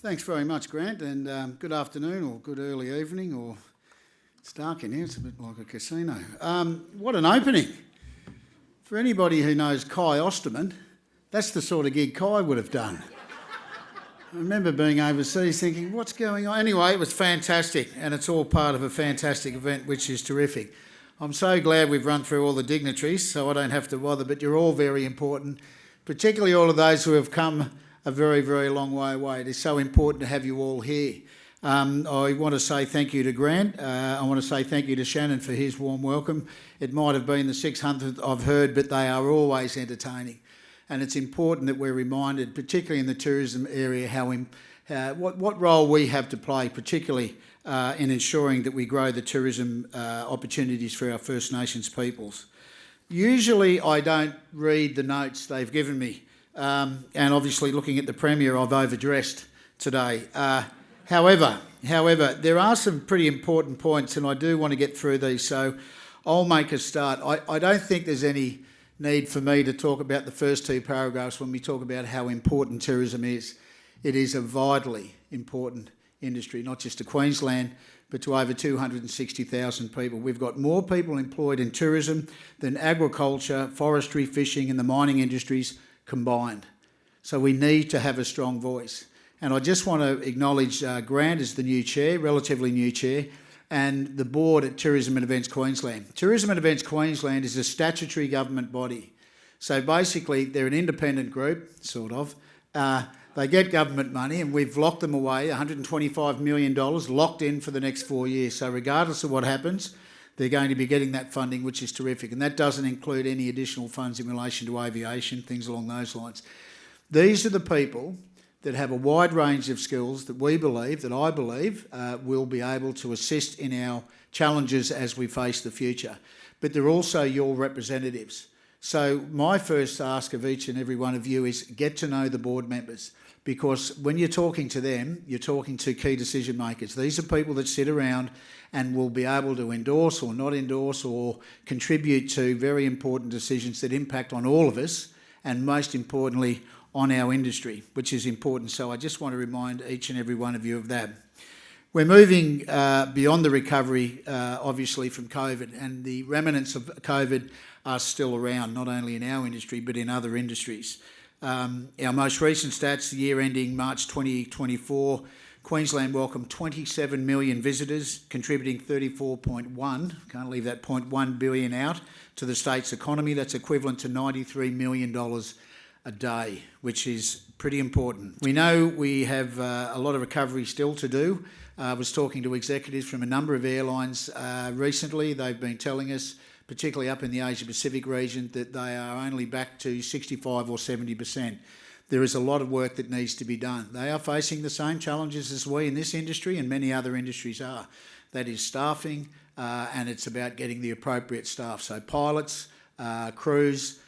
Thanks very much, Grant, and good afternoon or good early evening, or it's dark in here, it's a bit like a casino. What an opening. For anybody who knows Kai Osterman, that's the sort of gig Kai would have done. I remember being overseas thinking, what's going on? Anyway, it was fantastic, and it's all part of a fantastic event, which is terrific. I'm so glad we've run through all the dignitaries, so I don't have to bother, but you're all very important, particularly all of those who have come a very, very long way away. It is so important to have you all here. I want to say thank you to Grant. I want to say thank you to Shannon for his warm welcome. It might have been the 600th I've heard, but they are always entertaining. And it's important that we're reminded, particularly in the tourism area, what role we have to play, particularly in ensuring that we grow the tourism opportunities for our First Nations peoples. Usually I don't read the notes they've given me, and obviously looking at the Premier, I've overdressed today. However, there are some pretty important points, and I do want to get through these, so I'll make a start. I don't think there's any need for me to talk about the first two paragraphs when we talk about how important tourism is. It is a vitally important industry, not just to Queensland, but to over 260,000 people. We've got more people employed in tourism than agriculture, forestry, fishing and the mining industries combined. So we need to have a strong voice. And I just want to acknowledge Grant as the new chair, relatively new chair, and the board at Tourism and Events Queensland. Tourism and Events Queensland is a statutory government body. So basically they're an independent group, sort of. They get government money and we've locked them away, $125 million locked in for the next 4 years. So regardless of what happens, they're going to be getting that funding, which is terrific. And that doesn't include any additional funds in relation to aviation, things along those lines. These are the people that have a wide range of skills that we believe, that I believe, will be able to assist in our challenges as we face the future. But they're also your representatives. So my first ask of each and every one of you is get to know the board members, because when you're talking to them, you're talking to key decision makers. These are people that sit around and will be able to endorse or not endorse or contribute to very important decisions that impact on all of us, and most importantly, on our industry, which is important. So I just want to remind each and every one of you of that. We're moving beyond the recovery, obviously, from COVID, and the remnants of COVID are still around, not only in our industry, but in other industries. Our most recent stats, the year ending March 2024, Queensland welcomed 27 million visitors, contributing 34.1, can't leave that 0.1 billion out, to the state's economy. That's equivalent to $93 million a day, which is pretty important. We know we have a lot of recovery still to do. I was talking to executives from a number of airlines recently. They've been telling us, particularly up in the Asia Pacific region, that they are only back to 65 or 70%. There is a lot of work that needs to be done. They are facing the same challenges as we in this industry and many other industries are. That is staffing, and it's about getting the appropriate staff. So pilots, crews,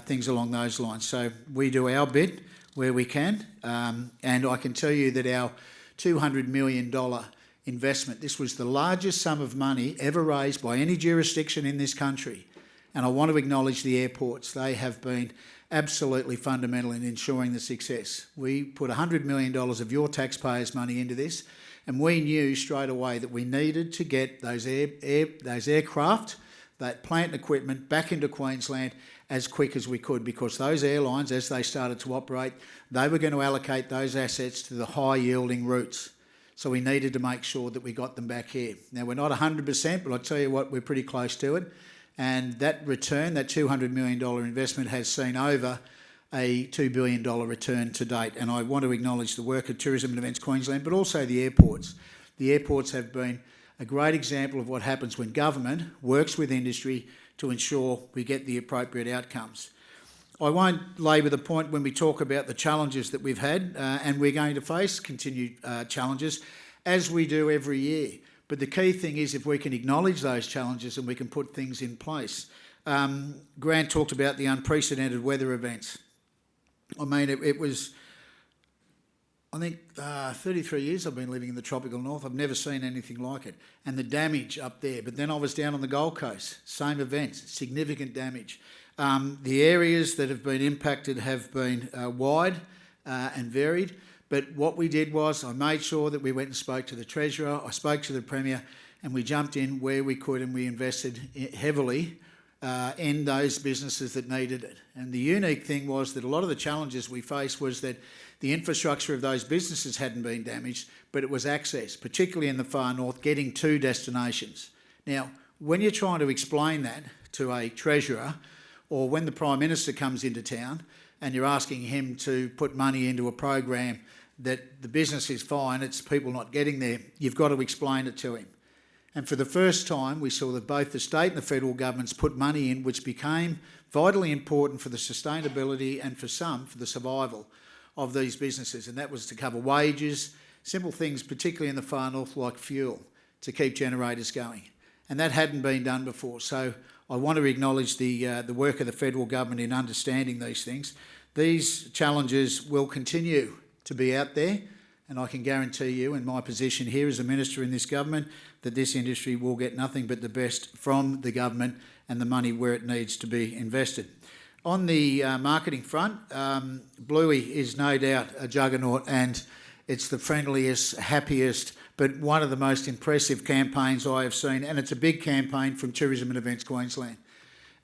things along those lines. So we do our bit where we can, and I can tell you that our $200 million investment, this was the largest sum of money ever raised by any jurisdiction in this country. And I want to acknowledge the airports. They have been absolutely fundamental in ensuring the success. We put $100 million of your taxpayers' money into this, and we knew straight away that we needed to get those aircraft, that plant and equipment back into Queensland as quick as we could, because those airlines, as they started to operate, they were going to allocate those assets to the high-yielding routes. So we needed to make sure that we got them back here. Now, we're not 100%, but I'll tell you what, we're pretty close to it. And that return, that $200 million investment, has seen over a $2 billion return to date. And I want to acknowledge the work of Tourism and Events Queensland, but also the airports. The airports have been a great example of what happens when government works with industry to ensure we get the appropriate outcomes. I won't labour the point when we talk about the challenges that we've had, and we're going to face continued challenges, as we do every year. But the key thing is if we can acknowledge those challenges and we can put things in place. Grant talked about the unprecedented weather events. I mean, it was, I think, 33 years I've been living in the tropical north. I've never seen anything like it. And the damage up there. But then I was down on the Gold Coast, same events, significant damage. The areas that have been impacted have been wide and varied, But what we did was I made sure that we went and spoke to the Treasurer, I spoke to the Premier, and we jumped in where we could and we invested heavily in those businesses that needed it. And the unique thing was that a lot of the challenges we faced was that the infrastructure of those businesses hadn't been damaged, but it was access, particularly in the far north, getting to destinations. Now, when you're trying to explain that to a treasurer, or when the Prime Minister comes into town and you're asking him to put money into a program that the business is fine, it's people not getting there, you've got to explain it to him. And for the first time, we saw that both the state and the federal governments put money in, which became vitally important for the sustainability and for some, for the survival of these businesses. And that was to cover wages, simple things, particularly in the far north, like fuel, to keep generators going. And that hadn't been done before. So I want to acknowledge the work of the federal government in understanding these things. These challenges will continue to be out there, and I can guarantee you, in my position here as a minister in this government, that this industry will get nothing but the best from the government and the money where it needs to be invested. On the marketing front, Bluey is no doubt a juggernaut, and it's the friendliest, happiest, but one of the most impressive campaigns I have seen, and it's a big campaign from Tourism and Events Queensland.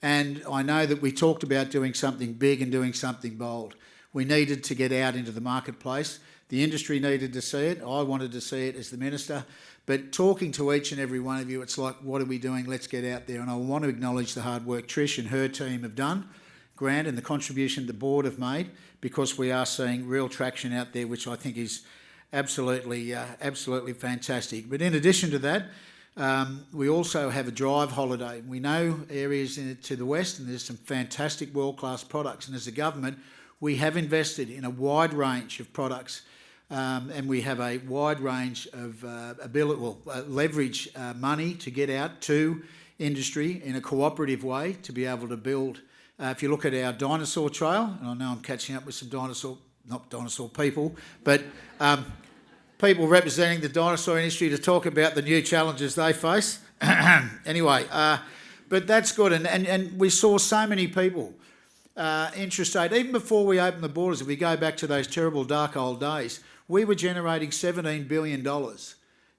And I know that we talked about doing something big and doing something bold. We needed to get out into the marketplace. The industry needed to see it. I wanted to see it as the minister. But talking to each and every one of you, it's like, what are we doing? Let's get out there. And I want to acknowledge the hard work Trish and her team have done, Grant, and the contribution the board have made, because we are seeing real traction out there, which I think is absolutely fantastic. But in addition to that, we also have a drive holiday. We know areas to the west, and there's some fantastic world-class products. And as a government, we have invested in a wide range of products, and we have a wide range of leverage money to get out to industry in a cooperative way to be able to build. If you look at our dinosaur trail, and I know I'm catching up with some not dinosaur people, but people representing the dinosaur industry to talk about the new challenges they face. Anyway, but that's good. And we saw so many people interested. Even before we opened the borders, if we go back to those terrible dark old days, we were generating $17 billion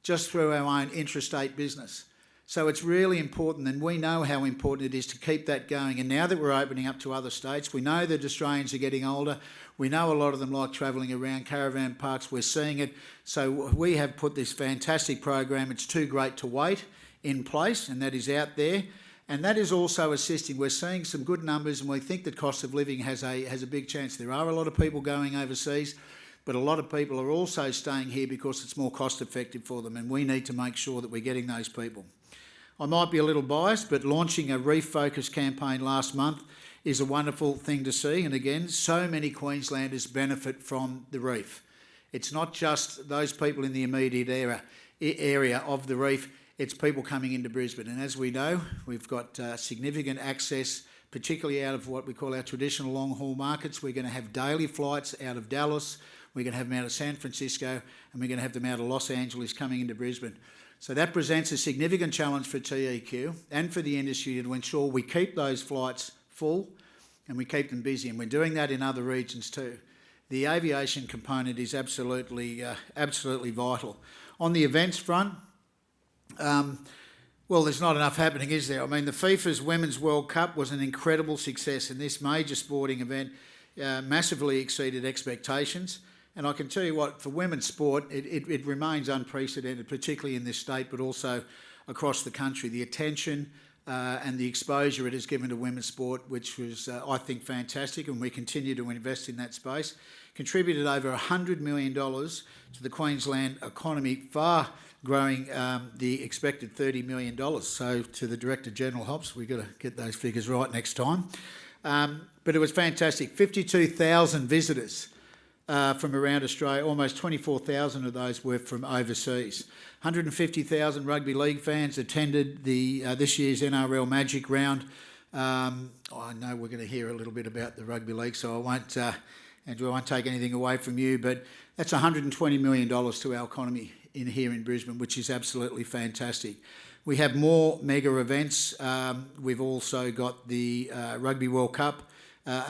just through our own intrastate business. So it's really important, and we know how important it is to keep that going. And now that we're opening up to other states, we know that Australians are getting older. We know a lot of them like travelling around caravan parks. We're seeing it. So we have put this fantastic program, It's Too Great to Wait, in place, and that is out there. And that is also assisting. We're seeing some good numbers, and we think that cost of living has a big chance. There are a lot of people going overseas, but a lot of people are also staying here because it's more cost effective for them, and we need to make sure that we're getting those people. I might be a little biased, but launching a reef focus campaign last month is a wonderful thing to see. And again, so many Queenslanders benefit from the reef. It's not just those people in the immediate area of the reef, it's people coming into Brisbane. And as we know, we've got significant access, particularly out of what we call our traditional long-haul markets. We're going to have daily flights out of Dallas, we're going to have them out of San Francisco, and we're going to have them out of Los Angeles coming into Brisbane. So that presents a significant challenge for TEQ and for the industry to ensure we keep those flights full and we keep them busy. And we're doing that in other regions too. The aviation component is absolutely vital. On the events front, well, there's not enough happening, is there? I mean, the FIFA's Women's World Cup was an incredible success, and this major sporting event massively exceeded expectations. And I can tell you what, for women's sport, it remains unprecedented, particularly in this state, but also across the country. The attention and the exposure it has given to women's sport, which was, I think, fantastic, and we continue to invest in that space, contributed over $100 million to the Queensland economy, far growing the expected $30 million. So to the Director General Hops, we've got to get those figures right next time. But it was fantastic. 52,000 visitors from around Australia. Almost 24,000 of those were from overseas. 150,000 rugby league fans attended this year's NRL Magic round. I know we're going to hear a little bit about the rugby league, so I won't, Andrew, I won't take anything away from you, but that's $120 million to our economy here in Brisbane, which is absolutely fantastic. We have more mega events. We've also got the Rugby World Cup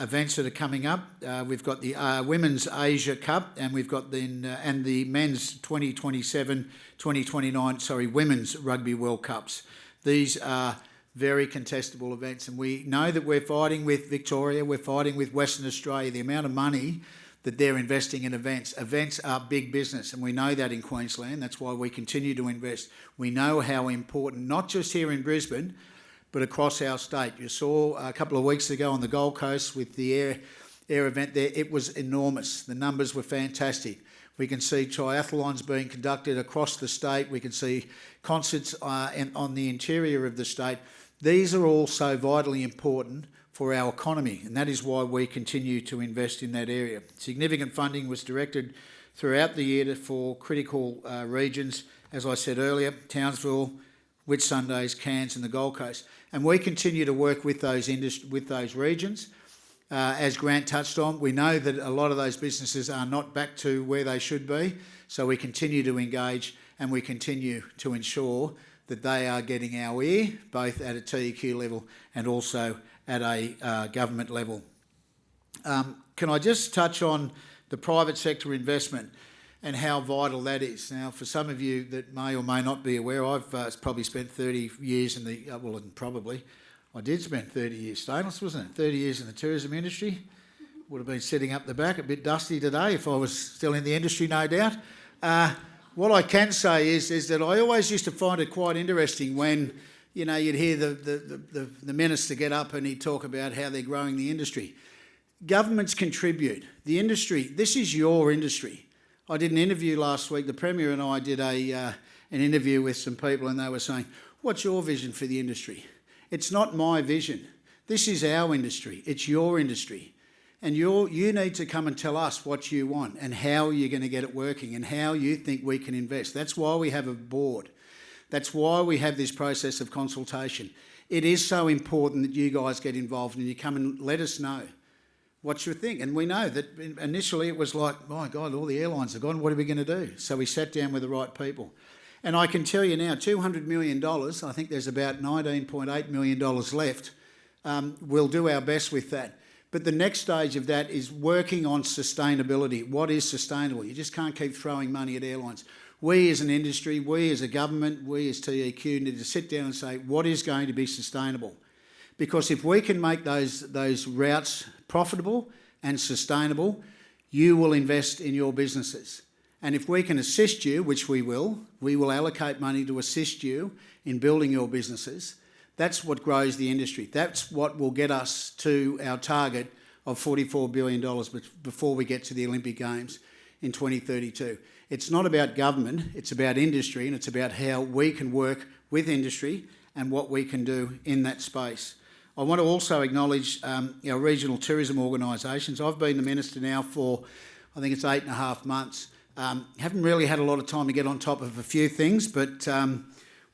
events that are coming up. We've got the Women's Asia Cup, and we've got and the Men's 2027-2029, Women's Rugby World Cups. These are very contestable events, and we know that we're fighting with Victoria, we're fighting with Western Australia. The amount of money that they're investing in events. Events are big business, and we know that in Queensland. That's why we continue to invest. We know how important, not just here in Brisbane, but across our state. You saw a couple of weeks ago on the Gold Coast with the air event there, it was enormous. The numbers were fantastic. We can see triathlons being conducted across the state. We can see concerts on the interior of the state. These are all so vitally important for our economy, and that is why we continue to invest in that area. Significant funding was directed throughout the year for critical regions, as I said earlier, Townsville, Whitsundays, Cairns and the Gold Coast. And we continue to work with those regions. As Grant touched on, we know that a lot of those businesses are not back to where they should be, so we continue to engage and we continue to ensure that they are getting our ear, both at a TEQ level and also at a government level. Can I just touch on the private sector investment and how vital that is? Now, for some of you that may or may not be aware, I've probably spent 30 years in the, I did spend 30 years, Stainless, wasn't it? 30 years in the tourism industry. Would have been sitting up the back, a bit dusty today if I was still in the industry, no doubt. What I can say is that I always used to find it quite interesting when, you know, you'd hear the minister get up and he'd talk about how they're growing the industry. Governments contribute. The industry, this is your industry. I did an interview last week. The Premier and I did an interview with some people, and they were saying, what's your vision for the industry? It's not my vision. This is our industry. It's your industry. And you need to come and tell us what you want and how you're going to get it working and how you think we can invest. That's why we have a board. That's why we have this process of consultation. It is so important that you guys get involved and you come and let us know what you think. And we know that initially it was like, my God, all the airlines are gone, what are we going to do? So we sat down with the right people. And I can tell you now, $200 million, I think there's about $19.8 million left. We'll do our best with that. But the next stage of that is working on sustainability. What is sustainable? You just can't keep throwing money at airlines. We as an industry, we as a government, we as TEQ need to sit down and say, what is going to be sustainable? Because if we can make those routes profitable and sustainable, you will invest in your businesses. And if we can assist you, which we will allocate money to assist you in building your businesses. That's what grows the industry. That's what will get us to our target of $44 billion before we get to the Olympic Games in 2032. It's not about government, it's about industry, and it's about how we can work with industry and what we can do in that space. I want to also acknowledge our regional tourism organisations. I've been the Minister now for, I think it's 8.5 months. Haven't really had a lot of time to get on top of a few things, but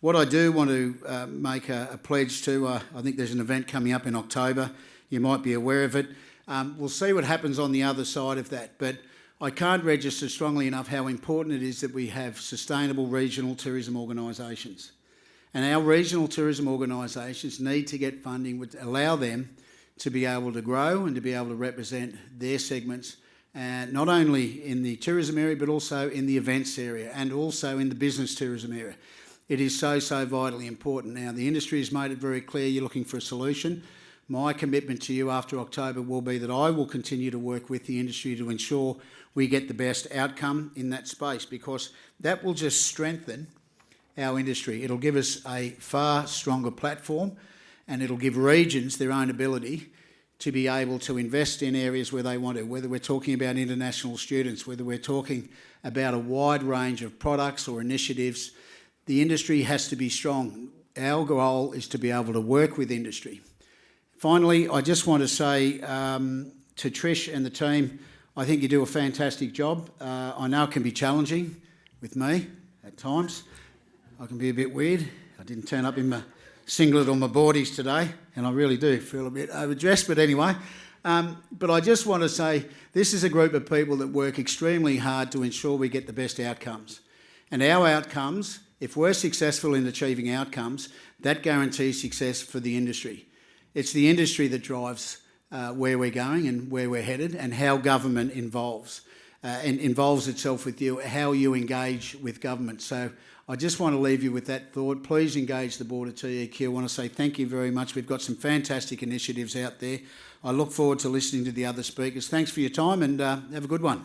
what I do want to make a pledge to, I think there's an event coming up in October. You might be aware of it. We'll see what happens on the other side of that, but I can't register strongly enough how important it is that we have sustainable regional tourism organisations. And our regional tourism organisations need to get funding which allow them to be able to grow and to be able to represent their segments, not only in the tourism area, but also in the events area and also in the business tourism area. It is so vitally important. Now, the industry has made it very clear you're looking for a solution. My commitment to you after October will be that I will continue to work with the industry to ensure we get the best outcome in that space, because that will just strengthen our industry. It'll give us a far stronger platform, and it'll give regions their own ability to be able to invest in areas where they want to, whether we're talking about international students, whether we're talking about a wide range of products or initiatives. The industry has to be strong. Our goal is to be able to work with industry. Finally, I just want to say to Trish and the team, I think you do a fantastic job. I know it can be challenging with me at times. I can be a bit weird. I didn't turn up in my singlet or my boardies today, and I really do feel a bit overdressed, but anyway. But I just want to say this is a group of people that work extremely hard to ensure we get the best outcomes. And our outcomes, if we're successful in achieving outcomes, that guarantees success for the industry. It's the industry that drives where we're going and where we're headed, and how government involves itself with you, how you engage with government. So I just want to leave you with that thought. Please engage the board of TEQ. I want to say thank you very much. We've got some fantastic initiatives out there. I look forward to listening to the other speakers. Thanks for your time, and have a good one.